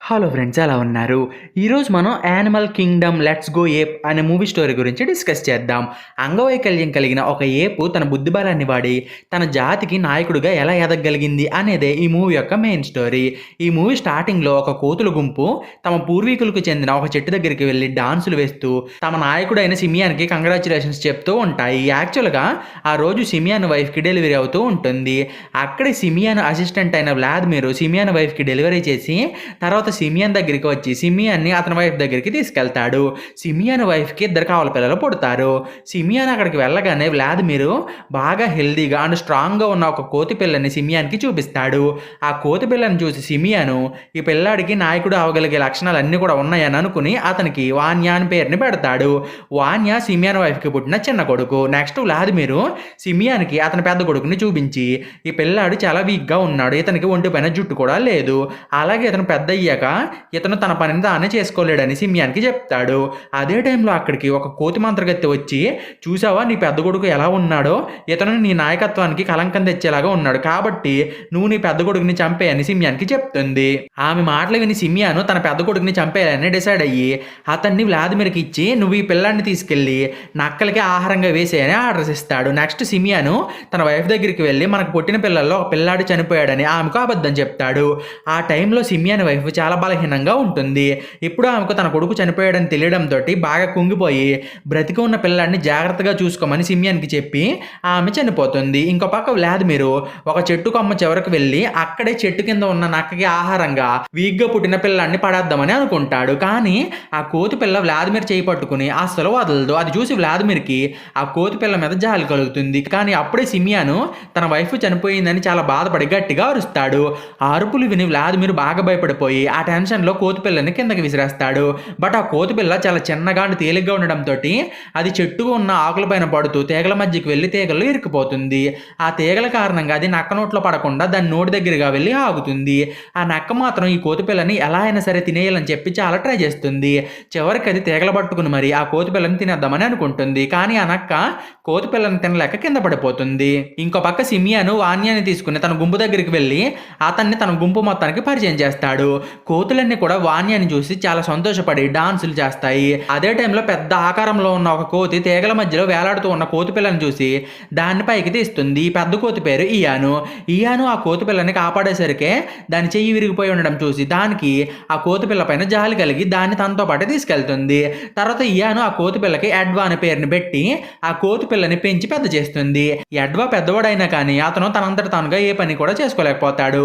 Hello friends, ఎలా ఉన్నారు? ఈరోజు మనం యానిమల్ కింగ్డమ్ లెట్స్ గో ఏప్ అనే మూవీ స్టోరీ గురించి డిస్కస్ చేద్దాం. అంగవైకల్యం కలిగిన ఒక ఏపు తన బుద్ధిబలాన్ని వాడి తన జాతికి నాయకుడిగా ఎలా ఎదగగలిగింది అనేదే ఈ మూవీ యొక్క మెయిన్ స్టోరీ. ఈ మూవీ స్టార్టింగ్లో ఒక కోతుల గుంపు తమ పూర్వీకులకు చెందిన ఒక చెట్టు దగ్గరికి వెళ్ళి డాన్సులు వేస్తూ తమ నాయకుడైన సిమియాన్కి కంగ్రాచులేషన్స్ చెప్తూ ఉంటాయి. యాక్చువల్గా ఆ రోజు సిమియాన్ వైఫ్కి డెలివరీ అవుతూ ఉంటుంది. అక్కడే సిమియాన్ అసిస్టెంట్ అయిన వ్లాదిమిర్ సిమియాన్ వైఫ్కి డెలివరీ చేసి తర్వాత సిమియన్ దగ్గరికి వచ్చి సిమియన్ని అతని వైఫ్ దగ్గరికి తీసుకెళ్తాడు. సిమియన్ వైఫ్కి ఇద్దరు కావల పిల్లలు పుడతారు. సిమియన్ అక్కడికి వెళ్ళగానే వ్లాదిమిర్ బాగా హెల్దీగా అండ్ స్ట్రాంగ్గా ఉన్న ఒక కోతి పిల్లని సిమియాన్కి చూపిస్తాడు. ఆ కోతి పిల్లని చూసి సిమియను ఈ పిల్లాడికి నాయకుడు అవగలిగే లక్షణాలు అన్నీ కూడా ఉన్నాయని అనుకుని అతనికి వాన్యా అని పేరుని పెడతాడు. వాన్యా సిమియన్ వైఫ్కి పుట్టిన చిన్న కొడుకు. నెక్స్ట్ వ్లాదిమిర్ సిమియాన్కి అతని పెద్ద కొడుకుని చూపించి ఈ పిల్లాడు చాలా వీక్గా ఉన్నాడు, ఇతనికి ఒంటి పైన జుట్టు కూడా లేదు, అలాగే ఇతను పెద్ద అయ్యాక ఇతను తన పనిని తానే చేసుకోలేడని సిమియాన్కి చెప్తాడు. అదే టైంలో అక్కడికి ఒక కోతి మంత్రగత్తె వచ్చి, చూసావా నీ పెద్ద కొడుకు ఎలా ఉన్నాడో, ఇతను నీ నాయకత్వానికి కలంకం తెచ్చేలాగా ఉన్నాడు, కాబట్టి నువ్వు నీ పెద్ద కొడుకుని చంపేయని సిమియాన్కి చెప్తుంది. ఆమె మాటలు విని సిమియాను తన పెద్ద కొడుకుని చంపేయాలని డిసైడ్ అయ్యి అతన్ని వ్లాదిమిర్కి ఇచ్చి నువ్వు ఈ పిల్లాన్ని తీసుకెళ్ళి నక్కలకి ఆహారంగా వేసేయని ఆర్డర్స్ ఇస్తాడు. నెక్స్ట్ సిమియాను తన వైఫ్ దగ్గరికి వెళ్ళి మనకు పుట్టిన పిల్లల్లో ఒక పిల్లాడు చనిపోయాడని ఆమెకు అబద్ధం చెప్తాడు. ఆ టైంలో సిమియాన్ వైఫ్ చాలా బలహీనంగా ఉంటుంది. ఇప్పుడు ఆమెకు తన కొడుకు చనిపోయాడని తెలియడంతో బాగా కుంగిపోయి బ్రతికి ఉన్న పిల్లాడిని జాగ్రత్తగా చూసుకోమని సిమియాన్కి చెప్పి ఆమె చనిపోతుంది. ఇంకో పక్క వ్లాదిమిర్ ఒక చెట్టు కొమ్మ చివరకు వెళ్ళి అక్కడే చెట్టు కింద ఉన్న నక్కకి ఆహారంగా వీక్గా పుట్టిన పిల్లాడిని పడేద్దామని అనుకుంటాడు. కానీ ఆ కోతి పిల్ల వ్లాదిమిర్ చేయి పట్టుకుని అస్సలు వదలదు. అది చూసి వ్లాదిమిర్కి ఆ కోతి పిల్ల మీద జాలి కలుగుతుంది. కానీ అప్పుడే సిమియాను తన వైఫ్ చనిపోయిందని చాలా బాధపడి గట్టిగా అరుస్తాడు. ఆ అరుపులు విని వ్లాదిమిర్ బాగా భయపడిపోయి ఆ టెన్షన్లో కోతి పిల్లని కిందకి విసిరేస్తాడు. బట్ ఆ కోతి పిల్ల చాలా చిన్నగా అండ్ తేలిగ్గా ఉండడంతో అది చెట్టుగా ఉన్న ఆకుల పైన పడుతూ తీగల మధ్యకి వెళ్ళి తీగల్లో ఇరుక్కుపోతుంది. ఆ తీగల కారణంగా అది నక్క నోట్లో పడకుండా దాని నోటి దగ్గరగా వెళ్ళి ఆగుతుంది. ఆ నక్క మాత్రం ఈ కోతి పిల్లని ఎలా అయినా సరే తినేయాలని చెప్పి చాలా ట్రై చేస్తుంది. చివరికి అది తీగల పట్టుకుని మరి ఆ కోతి పిల్లని తినేద్దామని అనుకుంటుంది. కానీ ఆ నక్క కోతి పిల్లని తినలేక కింద పడిపోతుంది. ఇంకో పక్క సిమియాను వాన్యాన్ని తీసుకుని తన గుంపు దగ్గరికి వెళ్ళి అతన్ని తన గుంపు మొత్తానికి పరిచయం చేస్తాడు. కోతులన్నీ కూడా వాన్యాన్ని చూసి చాలా సంతోషపడి డాన్సులు చేస్తాయి. అదే టైంలో పెద్ద ఆకారంలో ఉన్న ఒక కోతి తీగల మధ్యలో వేలాడుతూ ఉన్న కోతి పిల్లని చూసి దాన్ని పైకి తీస్తుంది. ఈ పెద్ద కోతి పేరు ఇయాను. ఇయాను ఆ కోతి పిల్లని కాపాడేసరికి దాని చెయ్యి విరిగిపోయి ఉండడం చూసి దానికి ఆ కోతి పిల్ల పైన జాలి కలిగి దాన్ని తనతో పాటు తీసుకెళ్తుంది. తర్వాత ఇయాను ఆ కోతి పిల్లకి ఎడ్వా అనే పేరుని పెట్టి ఆ కోతి పిల్లని పెంచి పెద్ద చేస్తుంది. ఎడ్వా పెద్దవాడైనా కానీ అతను తనంతట తానుగా ఏ పని కూడా చేసుకోలేకపోతాడు.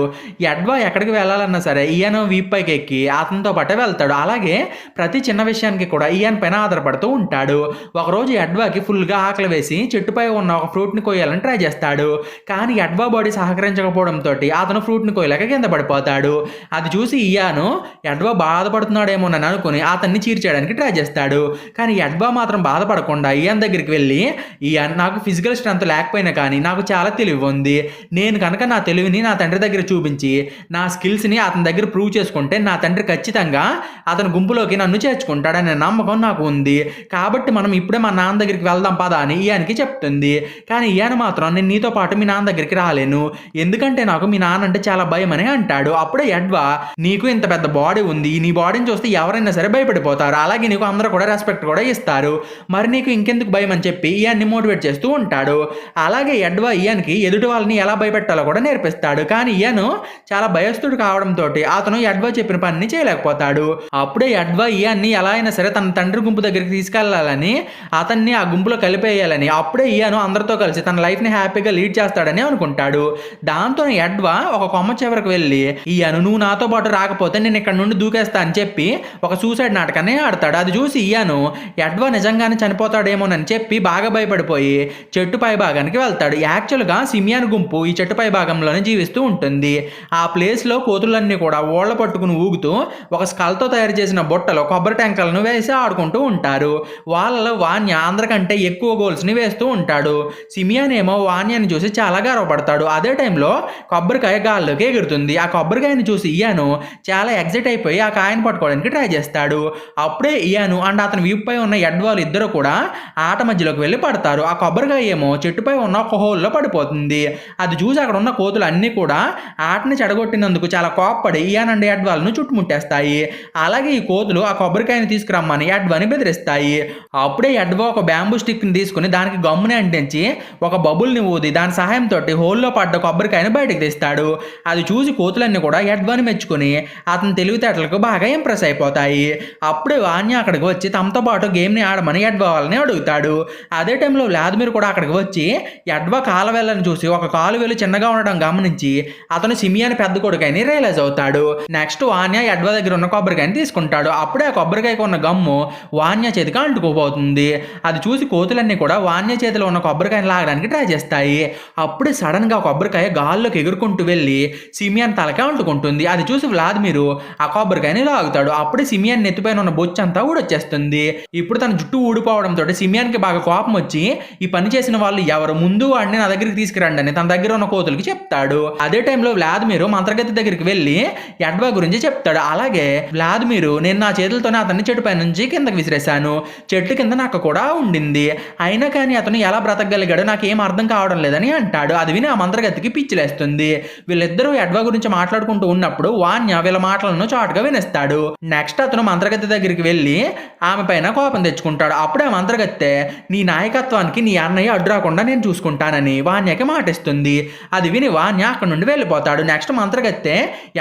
ఎడ్వా ఎక్కడికి వెళ్ళాలన్నా సరే ఇయాను వీప్ పైకి ఎక్కి అతనితో పాటే వెళ్తాడు. అలాగే ప్రతి చిన్న విషయానికి కూడా ఇయాన్ పైన ఆధారపడుతూ ఉంటాడు. ఒకరోజు ఎడ్వాకి ఫుల్గా ఆకలి వేసి చెట్టుపై ఉన్న ఒక ఫ్రూట్ని కోయాలని ట్రై చేస్తాడు. కానీ ఎడ్వా బాడీ సహకరించకపోవడంతో అతను ఫ్రూట్ని కోయలేక కింద పడిపోతాడు. అది చూసి ఇయాను ఎడ్వా బాధపడుతున్నాడేమోనని అనుకుని అతన్ని చీర్చేయడానికి ట్రై చేస్తాడు. కానీ ఎడ్వా మాత్రం బాధపడకుండా ఇయాన్ దగ్గరికి వెళ్ళి, ఇయాన్, నాకు ఫిజికల్ స్ట్రెంత్ లేకపోయినా కానీ నాకు చాలా తెలివి ఉంది, నేను కనుక నా తెలివిని నా తండ్రి దగ్గర చూపించి నా స్కిల్స్ని అతని దగ్గర ప్రూవ్ చేసుకుంటే నా తండ్రి ఖచ్చితంగా అతని గుంపులోకి నన్ను చేర్చుకుంటాడనే నమ్మకం నాకు ఉంది, కాబట్టి మనం ఇప్పుడే మా నాన్న దగ్గరికి వెళ్దాం పదా అని ఇయానికి చెప్తుంది. కానీ ఇయాన్ మాత్రం నేను నీతో పాటు మీ నాన్న దగ్గరికి రాలేను, ఎందుకంటే నాకు మీ నాన్న అంటే చాలా భయం అని అంటాడు. అప్పుడే ఎడ్వా, నీకు ఇంత పెద్ద బాడీ ఉంది, నీ బాడీని చూస్తే ఎవరైనా సరే భయపడిపోతారు, అలాగే నీకు అందరూ కూడా రెస్పెక్ట్ కూడా ఇస్తారు, మరి నీకు ఇంకెందుకు భయం అని చెప్పి ఇయాన్ని మోటివేట్ చేస్తూ ఉంటాడు. అలాగే ఎడ్వా ఇయాన్కి ఎదుటి వాళ్ళని ఎలా భయపెట్టాలో కూడా నేర్పిస్తాడు. కానీ ఇయాను చాలా భయస్థుడు కావడంతో అతను ఎడ్వా చెప్పిన పనిని చేయలేకపోతాడు. అప్పుడే ఎడ్వా ఇయాన్ని ఎలా అయినా సరే తన తండ్రి గుంపు దగ్గరికి తీసుకెళ్లాలని అతన్ని ఆ గుంపులో కలిపేయాలని అప్పుడే ఇయాను అందరితో కలిసి తన లైఫ్ని హ్యాపీగా లీడ్ చేస్తాడని అనుకుంటాడు. దాంతో ఎడ్వా ఒక కొమ్మ చివరకు వెళ్ళి, ఇయాను, నువ్వు నాతో పాటు రాకపోతే నేను ఇక్కడ నుండి దూకేస్తా అని చెప్పి ఒక సూసైడ్ నాటకాన్ని ఆడతాడు. అది చూసి ఇయాను ఎడ్వా నిజంగానే చనిపోతాడేమోనని చెప్పి బాగా భయపడిపోయి చెట్టు పై భాగానికి వెళ్తాడు. యాక్చువల్గా సిమియాన్ గుంపు ఈ చెట్టు పై భాగంలోనే జీవిస్తూ ఉంటుంది. ఆ ప్లేస్లో కోతులన్నీ కూడా ఓళ్ళ పట్టుకుని ఊగుతూ ఒక స్కల్తో తయారు చేసిన బుట్టలో కొబ్బరి టెంకలను వేసి ఆడుకుంటూ ఉంటారు. వాళ్ళలో వాన్య అందరికంటే ఎక్కువ గోల్స్ని వేస్తూ ఉంటాడు. సిమియాన్ ఏమో వాన్యాన్ని చూసి చాలా గర్వపడతాడు. అదే టైంలో కొబ్బరికాయ గాల్లోకి ఎగురుతుంది. ఆ కొబ్బరికాయని చూసి ఇయాను చాలా ఎగ్జైట్ అయిపోయి ఆ కాయను పట్టుకోవడానికి ట్రై చేస్తాడు. అప్పుడే ఇయాను అండ్ అతని వీపుపై ఉన్న ఎడ్వాలు ఇద్దరు కూడా ఆట మధ్యలోకి వెళ్ళి పడతారు. ఆ కొబ్బరికాయ ఏమో చెట్టుపై ఉన్న ఒక హోల్లో పడిపోతుంది. అది చూసి అక్కడ ఉన్న కోతులు అన్నీ కూడా ఆటని చెడగొట్టినందుకు చాలా కోప్పడి ఇయాన్ అండ్ ఎడ్వా ప్రాంతాలను చుట్టుముట్టేస్తాయి. అలాగే ఈ కోతులు ఆ కొబ్బరికాయని తీసుకురమ్మని ఎడ్వాని బెదిరిస్తాయి. అప్పుడే ఎడ్వా ఒక బ్యాంబూ స్టిక్ని తీసుకుని దానికి గమ్ముని అంటించి ఒక బబుల్ని ఊది దాని సహాయంతో హోల్లో పడ్డ కొబ్బరికాయని బయటకు తీస్తాడు. అది చూసి కోతులన్నీ కూడా ఎడ్వాని మెచ్చుకుని అతని తెలివితేటలకు బాగా ఇంప్రెస్ అయిపోతాయి. అప్పుడే వాన్యా అక్కడికి వచ్చి తమతో పాటు గేమ్ని ఆడమని ఎడ్వా వాళ్ళని అడుగుతాడు. అదే టైంలో వ్లాదిమిర్ కూడా అక్కడికి వచ్చి ఎడ్వా కాలవేళ్ళని చూసి ఒక కాలు వేలు చిన్నగా ఉండడం గమనించి అతను సిమియాని పెద్ద కొడుకని రియలైజ్ అవుతాడు. నెక్స్ట్ వాన్యా ఎడ్వా దగ్గర ఉన్న కొబ్బరికాయని తీసుకుంటాడు. అప్పుడే ఆ కొబ్బరికాయకు ఉన్న గమ్ము వాన్యా చేతికి అంటుకోబోతుంది. అది చూసి కోతులన్నీ కూడా వాన్యా చేతిలో ఉన్న కొబ్బరికాయని లాగడానికి ట్రై చేస్తాయి. అప్పుడే సడన్ గా కొబ్బరికాయ గాల్లోకి ఎగురుకుంటూ వెళ్ళి సిమియాన్ తలకే అంటుకుంటుంది. అది చూసి వ్లాదిమిర్ ఆ కొబ్బరికాయని లాగుతాడు. అప్పుడే సిమియాన్ నెత్తిపైన ఉన్న బొచ్చంతా ఊడొచ్చేస్తుంది. ఇప్పుడు తన జుట్టు ఊడిపోవడంతో సిమియాన్కి బాగా కోపం వచ్చి ఈ పని చేసిన వాళ్ళు ఎవరు, ముందు వాడిని నా దగ్గరికి తీసుకురండి అని తన దగ్గర ఉన్న కోతులకి చెప్తాడు. అదే టైంలో వ్లాదిమిర్ మంత్రగతి దగ్గరికి వెళ్ళి ఎడ్వా గురించి చెప్తాడు. అలాగే వ్లాదిమిర్, నేను నా చేతులతోనే అతన్ని చెట్టు పై నుంచి కిందకి విసిరేశాను, చెట్టు కింద నక్క కూడా ఉండింది, అయినా కానీ అతను ఎలా బ్రతకగలిగాడో నాకేం అర్థం కావడం లేదని అంటాడు. అది విని ఆ మంత్రగతికి పిచ్చిలేస్తుంది. వీళ్ళిద్దరూ ఎడ్వా గురించి మాట్లాడుకుంటూ ఉన్నప్పుడు వాన్యా వీళ్ళ మాటలను చాటుగా వినేస్తాడు. నెక్స్ట్ అతను మంత్రగతి దగ్గరికి వెళ్ళి ఆమె పైన కోపం తెచ్చుకుంటాడు. అప్పుడే ఆ మంత్రగత్తె, నీ నాయకత్వానికి నీ అన్నయ్య అడ్డు రాకుండా నేను చూసుకుంటానని వాన్యాకి మాటిస్తుంది. అది విని వాన్యా అక్కడ నుండి వెళ్ళిపోతాడు. నెక్స్ట్ మంత్రగత్తె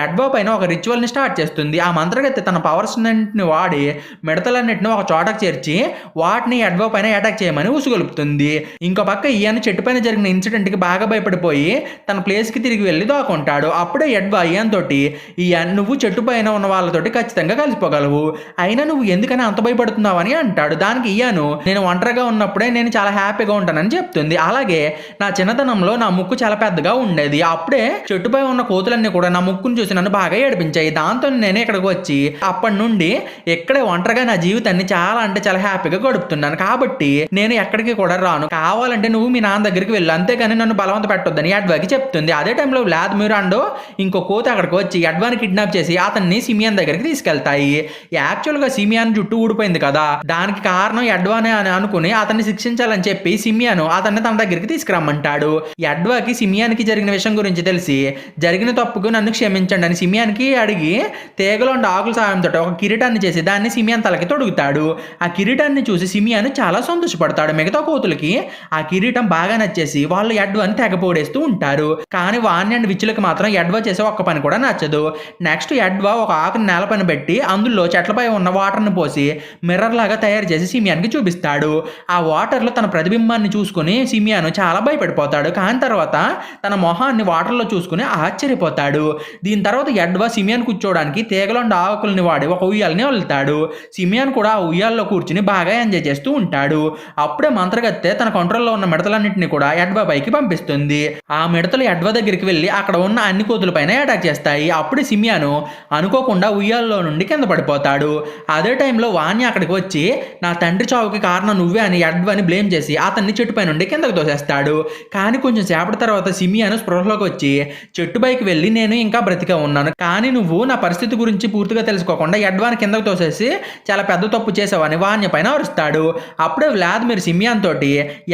ఎడ్వా పైన ఒక రిచువల్ని స్టార్ట్ చేస్తుంది. ఆ మంత్రగత్తె తన పవర్స్ ని వాడి మిడతలన్నింటిని ఒక చోటకు చేర్చి వాటిని ఎడ్వా పైన అటాక్ చేయమని ఉసుగొలుపుతుంది. ఇంకో పక్క ఈయన చెట్టు పైన జరిగిన ఇన్సిడెంట్కి బాగా భయపడిపోయి తన ప్లేస్కి తిరిగి వెళ్ళి దాక్కుంటాడు. అప్పుడే ఎడ్వా ఇయాన్ తోటి, ఇయాన్, నువ్వు చెట్టు పైన ఉన్న వాళ్ళతోటి ఖచ్చితంగా కలిసిపోగలవు, అయినా నువ్వు ఎందుకని అంత భయపడుతున్నావు అని అంటాడు. దానికి ఇయాను, నేను ఒంటరిగా ఉన్నప్పుడే నేను చాలా హ్యాపీగా ఉంటానని చెప్తుంది. అలాగే నా చిన్నతనంలో నా ముక్కు చాలా పెద్దగా ఉండేది, అప్పుడే చెట్టుపై ఉన్న కోతులన్నీ కూడా నా ముక్కును చూసి నన్ను బాగా ఏడిపించాయి, దాంతో నేను ఇక్కడికి వచ్చి అప్పటి నుండి ఇక్కడే ఒంటరిగా నా జీవితాన్ని చాలా అంటే చాలా హ్యాపీగా గడుపుతున్నాను, కాబట్టి నేను ఎక్కడికి కూడా రాను, కావాలంటే నువ్వు మీ నాన్న దగ్గరికి వెళ్ళు, అంతేగాని నన్ను బలవంత పెట్టొద్దని ఎడ్వాకి చెప్తుంది. అదే టైంలో వ్లాదిమిర్ అండ్ ఇంకో కోత అక్కడికి వచ్చి ఎడ్వాని కిడ్నాప్ చేసి అతన్ని సిమియాన్ దగ్గరికి తీసుకెళ్తాయి. యాక్చువల్గా సిమియాన్ జుట్టు ఊడిపోయింది కదా, దానికి కారణం ఎడ్వానే అని అనుకుని అతన్ని శిక్షించాలని చెప్పి సిమియాను అతన్ని తన దగ్గరికి తీసుకురమ్మంటాడు. ఎడ్వాకి సిమియాన్కి జరిగిన విషయం గురించి తెలిసి జరిగిన తప్పుకు నన్ను క్షమించండి అని సిమియాన్కి అడిగి తీగలో ఉండే ఆకుల సాయంతో ఒక కిరీటాన్ని చేసి దాన్ని సిమియాన్ తలకి తొడుగుతాడు. ఆ కిరీటాన్ని చూసి సిమియాన్ చాలా సంతోషపడతాడు. మిగతా కోతులకి ఆ కిరీటం బాగా నచ్చేసి వాళ్ళు ఎడ్వాని తెగ పొడేస్తూ ఉంటారు. కానీ వాన్య అండ్ విచ్చులకి మాత్రం ఎడ్వా చేసే ఒక్క పని కూడా నచ్చదు. నెక్స్ట్ ఎడ్వా ఒక ఆకుని నేలపైన పెట్టి అందులో చెట్లపై ఉన్న వాటర్ని పోసి మిర్రర్ లాగా తయారు చేసి సిమియాన్కి చూపిస్తాడు. ఆ వాటర్లో తన ప్రతిబింబాన్ని చూసుకుని సిమియాన్ చాలా భయపడిపోతాడు. కానీ తర్వాత తన మొహాన్ని వాటర్లో చూసుకుని ఆశ్చర్యపోతాడు. దీని తర్వాత ఎడ్వా సిమియాన్ కూర్చోవడానికి తీగలుండ ఆకుల్ని వాడి ఒక ఉయ్యాలని వదులుతాడు. సిమియాన్ కూడా ఆ ఉయ్యాల్లో కూర్చుని బాగా ఎంజాయ్ చేస్తూ ఉంటాడు. అప్పుడే మంత్రగత్తె తన కంట్రోల్లో ఉన్న మిడతలన్నింటినీ కూడా ఎడ్వా పైకి పంపిస్తుంది. ఆ మిడతలు ఎడ్వా దగ్గరికి వెళ్ళి అక్కడ ఉన్న అన్ని కోతుల పైన అటాక్ చేస్తాయి. అప్పుడే సిమియాను అనుకోకుండా ఉయ్యాల్లో నుండి కింద పడిపోతాడు. అదే టైంలో వాన్య అక్కడికి వచ్చి నా తండ్రి చావుకి కారణం నువ్వే అని ఎడ్వాని బ్లేమ్ చేసి అతన్ని చెట్టుపై నుండి కిందకు తోసేస్తాడు. కానీ కొంచెం సేపటి తర్వాత సిమియాను స్పృహలోకి వచ్చి చెట్టు పైకి వెళ్ళి నేను ఇంకా బ్రతిగా ఉన్నాను, కానీ నువ్వు నా పరిస్థితి గురించి పూర్తిగా తెలుసుకోకుండా ఎడ్వాని కిందకు తోసేసి చాలా పెద్ద తప్పు చేసావని వాన్య పైన అరుస్తాడు. అప్పుడే వ్లాదిమిర్ సిమియాన్ తోటి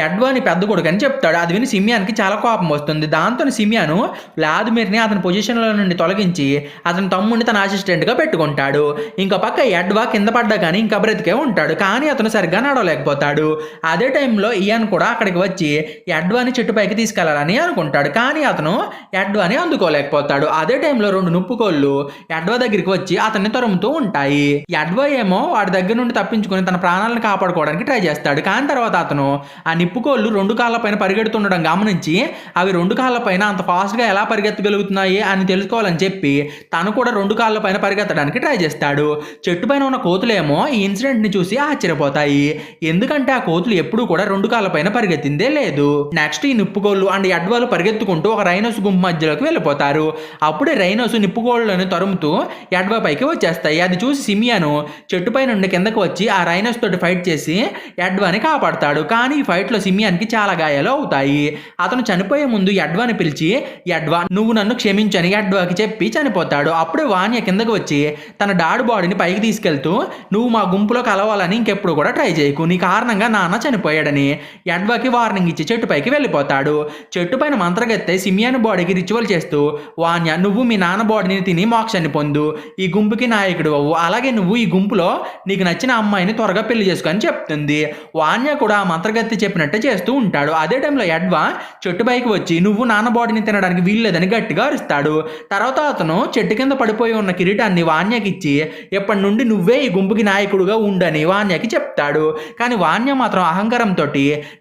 ఎడ్వాని పెద్ద కొడుకు అని చెప్తాడు. అది విని సిమియాన్కి చాలా కోపం వస్తుంది. దాంతో సిమియాను వ్లాదిమిర్ని అతని పొజిషన్లో నుండి తొలగించి అతని తమ్ముడిని తన అసిస్టెంట్గా పెట్టుకుంటాడు. ఇంకో పక్క ఎడ్వా కింద పడ్డా కానీ ఇంకా బ్రతికే ఉంటాడు, కానీ అతను సరిగ్గా నడవలేకపోతాడు. అదే టైంలో ఇయాన్ కూడా అక్కడికి వచ్చి ఎడ్వాని చెట్టుపైకి తీసుకెళ్లాలని అనుకుంటాడు, కానీ అతను ఎడ్వాని అందుకోలేకపోతాడు. అదే టైంలో రెండు నిప్పుకోళ్ళు ఎడ్వా దగ్గరికి వచ్చి అతన్ని తరుముతూ ఉంటాయి. ఎడ్వా ఏమో వాడి దగ్గర నుండి తప్పించుకుని తన ప్రాణాలను కాపాడుకోవడానికి ట్రై చేస్తాడు. కానీ తర్వాత అతను ఆ నిప్పుకోళ్ళు రెండు కాళ్ళ పైన పరిగెడుతుండడం గమనించి అవి రెండు కాళ్ళ పైన అంత ఫాస్ట్గా ఎలా పరిగెత్తగలుగుతున్నాయి అని తెలుసుకోవాలని చెప్పి తను కూడా రెండు కాళ్ళ పైన పరిగెత్తడానికి ట్రై చేస్తాడు. చెట్టు పైన ఉన్న కోతులేమో ఈ ఇన్సిడెంట్ని చూసి ఆశ్చర్యపోతాయి, ఎందుకంటే ఆ కోతులు ఎప్పుడూ కూడా రెండు కాళ్ళ పైన పరిగెత్తిందే లేదు. నెక్స్ట్ ఈ నిప్పుకోళ్ళు అండ్ ఎడ్వాలు పరిగెత్తుకుంటూ ఒక రైనోస్ గుంపు మధ్యలోకి వెళ్ళిపోతారు. అప్పుడే రైనోస్ నిప్పుకోళ్ళని తరుముతూ ఎడ్వా పైకి వచ్చేస్తాయి. అది చూసి సిమియాను చెట్టుపై నుండి కిందకు వచ్చి ఆ రైనోస్ తోటి ఫైట్ చేసి ఎడ్వాని కాపాడతాడు. కానీ ఈ ఫైట్లో సిమియాన్కి చాలా గాయాలు అవుతాయి. అతను చనిపోయే ముందు ఎడ్వాని పిలిచి ఎడ్వా నువ్వు నన్ను క్షమించని ఎడ్వాకి చెప్పి చనిపోతాడు. అప్పుడే వాన్య కిందకు వచ్చి తన డాడ్ బాడీని పైకి తీసుకెళ్తూ నువ్వు మా గుంపులో కలవాలని ఇంకెప్పుడు కూడా ట్రై చేయకు, నీ కారణంగా నాన్న చనిపోయాడని ఎడ్వాకి వార్నింగ్ ఇచ్చి చెట్టు పైకి వెళ్ళిపోతాడు. చెట్టు పైన మంత్రగత్తె సిమియాన్ బాడీకి రిచువల్ చేస్తూ వాన్య నువ్వు మీ నాన్న బాడీని తిని మోక్ష మోక్షాన్ని పొందు, ఈ గుంపుకి నాయకుడు అవ్వు, అలాగే నువ్వు ఈ గుంపులో నీకు నచ్చిన అమ్మాయిని త్వరగా పెళ్లి చేసుకొని చెప్తుంది. వాన్య కూడా ఆ మంత్రగత్తి చెప్పినట్టే చేస్తూ ఉంటాడు. అదే టైంలో ఎడ్వా చెట్టు పైకి వచ్చి నువ్వు నాన్న బాడీని తినడానికి వీల్లేదని గట్టిగా అరుస్తాడు. తర్వాత అతను చెట్టు కింద పడిపోయి ఉన్న కిరీటాన్ని వాన్యకి ఇచ్చి ఎప్పటి నుండి నువ్వే ఈ గుంపుకి నాయకుడుగా ఉండని వాన్యకి చెప్తాడు. కానీ వాన్య మాత్రం అహంకారంతో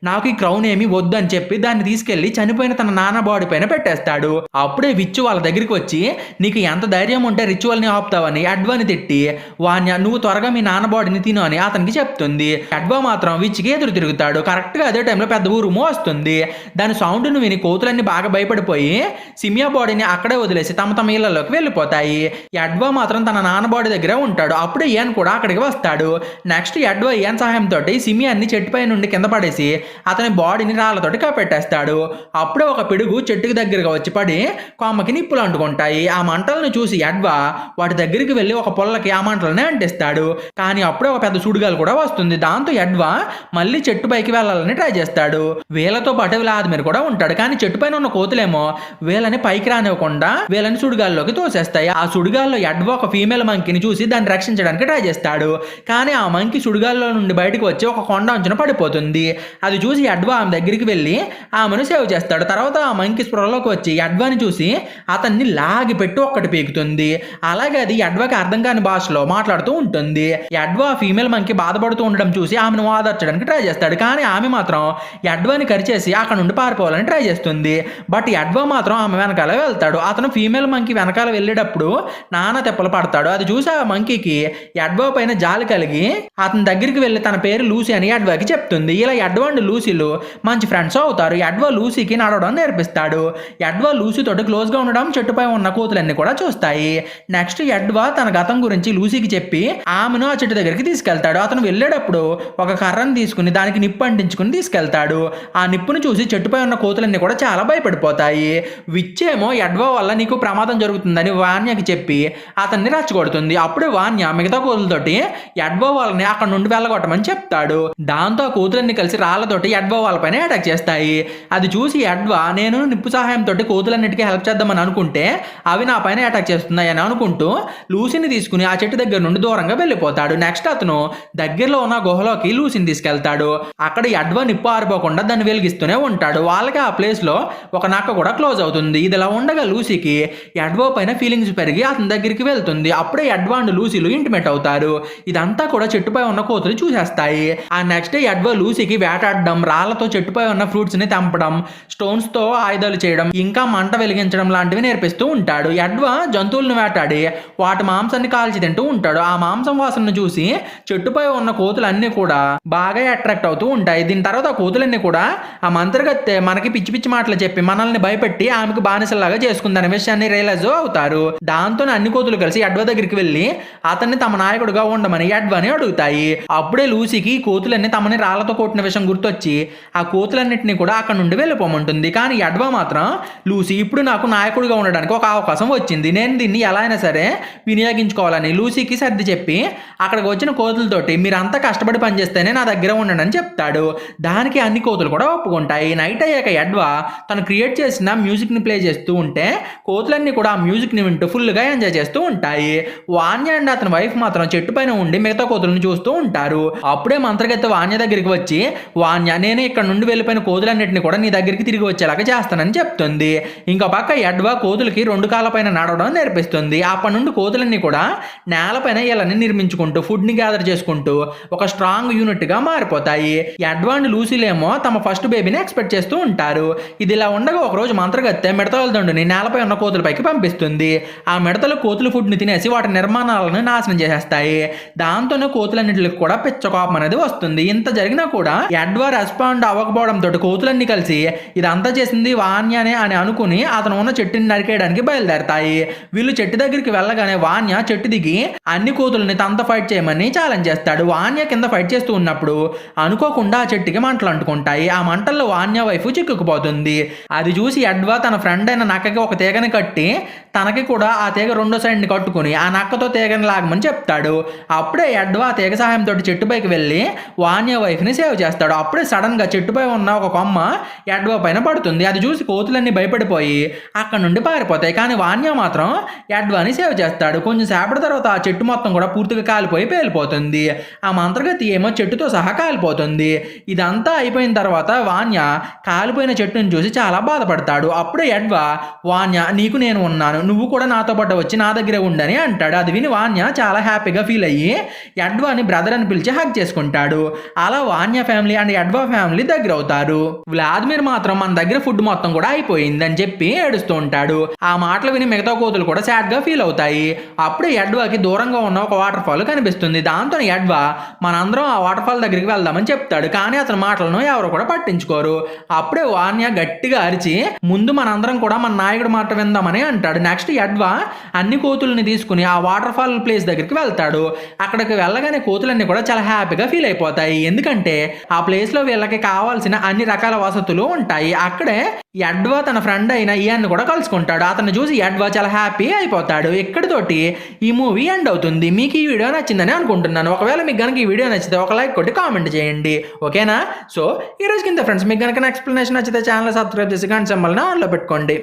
నాకు ఈ క్రౌన్ ఏమి వద్దు అని చెప్పి దాన్ని తీసుకెళ్లి చనిపోయిన తన నాన్న బాడీ పైన పెట్టేస్తాడు. అప్పుడే విచ్చు వాళ్ళ దగ్గరికి వచ్చి నీకు ఎంత ధైర్యం ఉంటే రిచువల్ ని ఆపుతావని ఎడ్వాని తిట్టి వాన్య నువ్వు త్వరగా మీ నాన్న బాడీని తిను అని అతనికి చెప్తుంది. ఎడ్వా మాత్రం విచ్చికి ఎదురు తిరుగుతాడు. కరెక్ట్ గా అదే టైంలో పెద్ద ఉరుము వస్తుంది. దాని సౌండ్ ను విని కోతులన్నీ బాగా భయపడిపోయి సిమియా బాడీని అక్కడే వదిలేసి తమ తమ ఇళ్లలోకి వెళ్ళిపోతాయి. ఎడ్వా మాత్రం తన నాన్న బాడీ దగ్గర ఉంటాడు. అప్పుడు ఇయాన్ కూడా అక్కడికి వస్తాడు. నెక్స్ట్ ఎడ్వా ఇయాన్ సహాయంతో సిమియాన్ని చెట్టుపై నుండి కింద పడేసి అతని బాడీని రాళ్లతోటి కప్పెట్టేస్తాడు. అప్పుడే ఒక పిడుగు చెట్టుకి దగ్గరగా వచ్చి పడి కొమ్మకి నిప్పులు అంటుకుంటాయి. ఆ మంటలను చూసి ఎడ్వా వాటి దగ్గరికి వెళ్ళి ఒక పొల్లకి ఆ మంటలని అంటిస్తాడు. కానీ అప్పుడే ఒక పెద్ద సుడిగాలు కూడా వస్తుంది. దాంతో ఎడ్వా మళ్ళీ చెట్టు పైకి వెళ్ళాలని ట్రై చేస్తాడు. వీళ్ళతో పాటు వ్లాదిమిర్ కూడా ఉంటాడు. కానీ చెట్టు పైన ఉన్న కోతులేమో వీళ్ళని పైకి రానివ్వకుండా వీళ్ళని సుడిగాల్లోకి తోసేస్తాయి. ఆ సుడిగాల్లో ఎడ్వా ఒక ఫీమేల్ మంకీని చూసి దాన్ని రక్షించడానికి ట్రై చేస్తాడు. కానీ ఆ మంకీ సుడిగాల్లో నుండి బయటకు వచ్చి ఒక కొండ అంచున పడిపోతుంది. అది చూసి ఎడ్వా ఆమె దగ్గరికి వెళ్ళి ఆమెను సేవ్ చేస్తాడు. తర్వాత ఆ మంకీ స్పృహలోకి వచ్చి ఎడ్వాని చూసి అతన్ని లాగి పెట్టి ఒక్కటి పీకుతుంది. అలాగే అది ఎడ్వాకి అర్థం కాని భాషలో మాట్లాడుతూ ఉంటుంది. ఎడ్వా ఫీమేల్ మంకీ బాధపడుతూ ఉండడం చూసి ఆమెను ఓదార్చడానికి ట్రై చేస్తాడు. కానీ ఆమె మాత్రం ఎడ్వాని కరిచేసి అక్కడ నుండి పారిపోవాలని ట్రై చేస్తుంది. బట్ ఎడ్వా మాత్రం ఆమె వెనకాల వెళ్తాడు. అతను ఫీమేల్ మంకీ వెనకాల వెళ్ళేటప్పుడు నానా తెప్పలు పడతాడు. అది చూసి ఆ మంకీకి ఎడ్వా పైన జాలి కలిగి అతని దగ్గరికి వెళ్ళి తన పేరు లూసీ అని ఎడ్వాకి చెప్తుంది. ఇలా ఎడ్వా అండ్ లూసీలు మంచి ఫ్రెండ్స్ అవుతారు. ఎడ్వా లూసీకి నడవడం నేర్పిస్తాడు. ఎడ్వా లూసీతోటి క్లోజ్ గా ఉండడం చెట్టుపై ఉన్న కోతులన్నీ కూడా చూస్తాయి. నెక్స్ట్ ఎడ్వా తన గతం గురించి లూసీకి చెప్పి ఆమెను ఆ చెట్టు దగ్గరికి తీసుకెళ్తాడు. అతను వెళ్ళేటప్పుడు ఒక కర్రను తీసుకుని దానికి నిప్పు అంటించుకుని తీసుకెళ్తాడు. ఆ నిప్పును చూసి చెట్టుపై ఉన్న కోతులన్నీ కూడా చాలా భయపడిపోతాయి. విచ్చేమో ఎడ్వా వల్ల నీకు ప్రమాదం జరుగుతుందని వాన్యకి చెప్పి అతన్ని రచ్చగొడుతుంది. అప్పుడే వాన్య మిగతా కోతులతోటి ఎడ్వా వాళ్ళని అక్కడ నుండి వెళ్ళగొట్టమని చెప్తాడు. దాంతో ఆ కోతులన్నీ కలిసి రాళ్లతోటి ఎడ్వా వాళ్ళపైన అటాక్ చేస్తాయి. అది చూసి ఎడ్వా నేను నిప్పు సహాయంతో కోతులన్నిటికీ హెల్ప్ చేద్దామని అనుకుంటే అవి నా పైన అటాక్ చేస్తున్నాయి అని అనుకుంటూ లూసీని తీసుకుని ఆ చెట్టు దగ్గర నుండి దూరంగా వెళ్ళిపోతాడు. నెక్స్ట్ అతను దగ్గరలో ఉన్న గుహలోకి లూసీని తీసుకెళ్తాడు. అక్కడ ఎడ్వా నిప్పు ఆరిపోకుండా దాన్ని వెలిగిస్తూనే ఉంటాడు. వాళ్ళకి ఆ ప్లేస్ లో ఒక నక్క కూడా క్లోజ్ అవుతుంది. ఇదిలా ఉండగా లూసీకి ఎడ్వా పైన ఫీలింగ్స్ పెరిగి అతని దగ్గరికి వెళ్తుంది. అప్పుడే ఎడ్వా అండ్ లూసీలు ఇంటిమేట్ అవుతారు. ఇదంతా కూడా చెట్టుపై ఉన్న కోతులు చూసేస్తాయి. ఆ నెక్స్ట్ డే ఎడ్వా లూసీకి వేటాడడం, రాళ్లతో చెట్టుపై ఉన్న ఫ్రూట్స్ ని తెంపడం, స్టోన్స్ తో ఆయుధాలు చేయడం, ఇంకా మంట వెలిగించడం లాంటివి నేర్పిస్తూ ఉంటాడు. ఎడ్వా జంతువులను వేటాడి వాటి మాంసాన్ని కాల్చి తింటూ ఉంటాడు. ఆ మాంసం వాసనను చూసి చెట్టుపై ఉన్న కోతులన్నీ కూడా బాగా అట్రాక్ట్ అవుతూ ఉంటాయి. దీని తర్వాత కోతులన్నీ కూడా ఆ మంత్రగత్తె మనకి పిచ్చి పిచ్చి మాటలు చెప్పి మనల్ని భయపెట్టి ఆమెకు బానిసలాగా చేసుకుందనే విషయాన్ని రియలైజ్ అవుతారు. దాంతో అన్ని కోతులు కలిసి ఎడ్వా దగ్గరికి వెళ్ళి అతన్ని తమ నాయకుడుగా ఉండమని ఎడ్వాని అడుగుతాయి. అప్పుడే లూసీకి కోతులన్నీ తమని రాళ్లతో కొట్టిన విషయం గుర్తొచ్చి ఆ కోతులన్నింటినీ కూడా అక్కడ నుండి వెళ్ళిపోమంటుంది. కానీ ఎడ్వా మాత్రం లూసీ ఇప్పుడు నాకు నాయకుడిగా ఉండడానికి ఒక అవకాశం వచ్చింది, నేను దీన్ని ఎలా అయినా సరే వినియోగించుకోవాలని లూసీకి సర్ది చెప్పి అక్కడికి వచ్చిన కోతులతోటి మీరంతా కష్టపడి పనిచేస్తేనే నా దగ్గర ఉండండి అని చెప్తాడు. దానికి అన్ని కోతులు కూడా ఒప్పుకుంటాయి. నైట్ అయ్యాక ఎడ్వా తను క్రియేట్ చేసిన మ్యూజిక్ ని ప్లే చేస్తూ ఉంటే కోతులన్నీ కూడా ఆ మ్యూజిక్ ని వింటూ ఫుల్ గా ఎంజాయ్ చేస్తూ ఉంటాయి. వాన్య అండ్ అతని వైఫ్ మాత్రం చెట్టు పైన ఉండి మిగతా కోతులను చూస్తూ ఉంటారు. అప్పుడే మంత్రగత్తె వాన్య దగ్గరికి వచ్చి వాన్య నేనే ఇక్కడ నుండి వెళ్ళిపోయిన కోతులన్నింటినీ కూడా నీ దగ్గరికి తిరిగి వచ్చేలాగా చేస్తానని చెప్తుంది. ఇంకో పక్క ఎడ్వా కోతులకి 2 కాళ్ళపైన నడవడం నేర్పిస్తుంది. అప్పటి నుండి కోతులన్నీ కూడా నేలపైన ఇళ్ళని నిర్మించుకుంటూ ఫుడ్ ని గ్యాదర్ చేసుకుంటూ ఒక స్ట్రాంగ్ యూనిట్ గా మారిపోతాయి. ఎడ్వా అండ్ లూసీలేమో తమ ఫస్ట్ బేబీని ఎక్స్పెక్ట్ చేస్తూ ఉంటారు. ఇది ఇలా ఉండగా ఒక రోజు మంత్రగత్తె మిడతల దండుని నేలపై ఉన్న కోతులపైకి పంపిస్తుంది. ఆ మిడతలు కోతుల ఫుడ్ ని తినేసి వాటి నిర్మాణాలను నాశనం చేసేస్తాయి. దాంతోనే కోతులన్నింటికి కూడా పిచ్చ కోపం అనేది వస్తుంది. ఇంత జరిగినా కూడా ఎడ్వా రెస్పాండ్ అవ్వకపోవడంతో కోతులన్నీ కలిసి ఇదంతా చేసింది వాన్యనే అని అనుకుని అతను ఉన్న చెట్టుని నరికేయడానికి బయలుదేరతాయి. వీళ్ళు చెట్టు దగ్గరికి వెళ్ళగానే వాన్య చెట్టు దిగి అన్ని కోతులని తనతో ఫైట్ చేయమని ఛాలెంజ్ చేస్తాడు. వాన్య కింద ఫైట్ చేస్తూ ఉన్నప్పుడు అనుకోకుండా ఆ చెట్టుకి మంటలు అంటుకుంటాయి. ఆ మంటల్లో వాన్య వైఫ్ చిక్కుకుపోతుంది. అది చూసి ఎడ్వా తన ఫ్రెండ్ అయిన నక్కకి ఒక తీగని కట్టి తనకి కూడా ఆ తీగ రెండో సైడ్ ని కట్టుకుని ఆ నక్కతో తీగని లాగమని చెప్తాడు. అప్పుడే ఎడ్వా ఆ తీగ సహాయంతో చెట్టుపైకి వెళ్ళి వాన్య వైఫ్ ని సేవ్ చేస్తాడు. అప్పుడే సడన్ గా చెట్టుపై ఉన్న ఒక కొమ్మ ఎడ్వా పైన పడుతుంది. అది చూసి కోతులన్నీ భయపడిపోయి అక్కడ నుండి పారిపోతాయి. కానీ వాన్య మాత్రం ఎడ్వాని సేవ్ చేస్తాడు. కొంచెం సేపటి తర్వాత ఆ చెట్టు మొత్తం కూడా పూర్తిగా కాలిపోయి పేలిపోతుంది. ఆ మంత్రగతి ఏమో చెట్టుతో సహా కాలిపోతుంది. ఇదంతా అయిపోయిన తర్వాత వాన్య కాలిపోయిన చెట్టును చూసి చాలా బాధపడతాడు. అప్పుడే ఎడ్వా, వాన్య నీకు నేను ఉన్నాను, నువ్వు కూడా నాతో పాటు వచ్చి నా దగ్గరే ఉండని అంటాడు. అది విని వాన్య చాలా హ్యాపీగా ఫీల్ అయ్యి ఎడ్వాని బ్రదర్ అని పిలిచి హగ్ చేసుకుంటాడు. అలా వాన్య ఫ్యామిలీ అండ్ ఎడ్వా ఫ్యామిలీ దగ్గర అవుతారు. వ్లాదిమిర్ మాత్రం మన దగ్గర ఫుడ్ మొత్తం కూడా అయిపోయింది అని చెప్పి ఏడుస్తూ ఉంటాడు. ఆ మాటలు విని మిగతా కోతులు కూడా సాడ్ గా ఫీల్ అవుతాయి. అప్పుడే ఎడ్వాకి దూరంగా ఉన్న ఒక వాటర్ ఫాల్ కనిపిస్తుంది. దాంతో ఎడ్వా మనందరం ఆ వాటర్ ఫాల్ దగ్గరికి వెళ్దామని చెప్తాడు. కానీ అతని మాటలను ఎవరు కూడా పట్టించుకోరు. అప్పుడే వాన్య గట్టిగా అరిచి ముందు మనందరం కూడా మన నాయకుడు మాట విందామని అంటాడు. నెక్స్ట్ ఎడ్వా అన్ని కోతుల్ని తీసుకుని ఆ వాటర్ ఫాల్ ప్లేస్ దగ్గరికి వెళ్తాడు. అక్కడికి వెళ్ళగానే కోతులన్నీ కూడా చాలా హ్యాపీగా ఫీల్ అయిపోతాయి. ఎందుకంటే ఆ ప్లేస్ లో వీళ్ళకి కావాల్సిన అన్ని రకాల వసతులు ఉంటాయి. అక్కడే ఎడ్వా తన ఫ్రెండ్ అయిన ఇయాన్ కూడా కలుసుకుంటాడు. అతన్ని చూసి ఎడ్వా చాలా హ్యాపీ అయిపోతాడు. ఇక్కడితోటి ఈ మూవీ ఎండ్ అవుతుంది. మీకు ఈ వీడియో నచ్చిందని అనుకుంటున్నాను. ఒకవేళ మీకు కనుక ఈ వీడియో నచ్చితే ఒక లైక్ కొట్టి కామెంట్ చేయండి, ఓకేనా? సో ఈ రోజు కింద ఫ్రెండ్స్ మీకు కనుక ఎక్స్ప్లెనేషన్ నచ్చితే ఛానల్ సబ్స్క్రైబ్ చేసి గంట సింబల్ని ఆన్లో పెట్టుకోండి.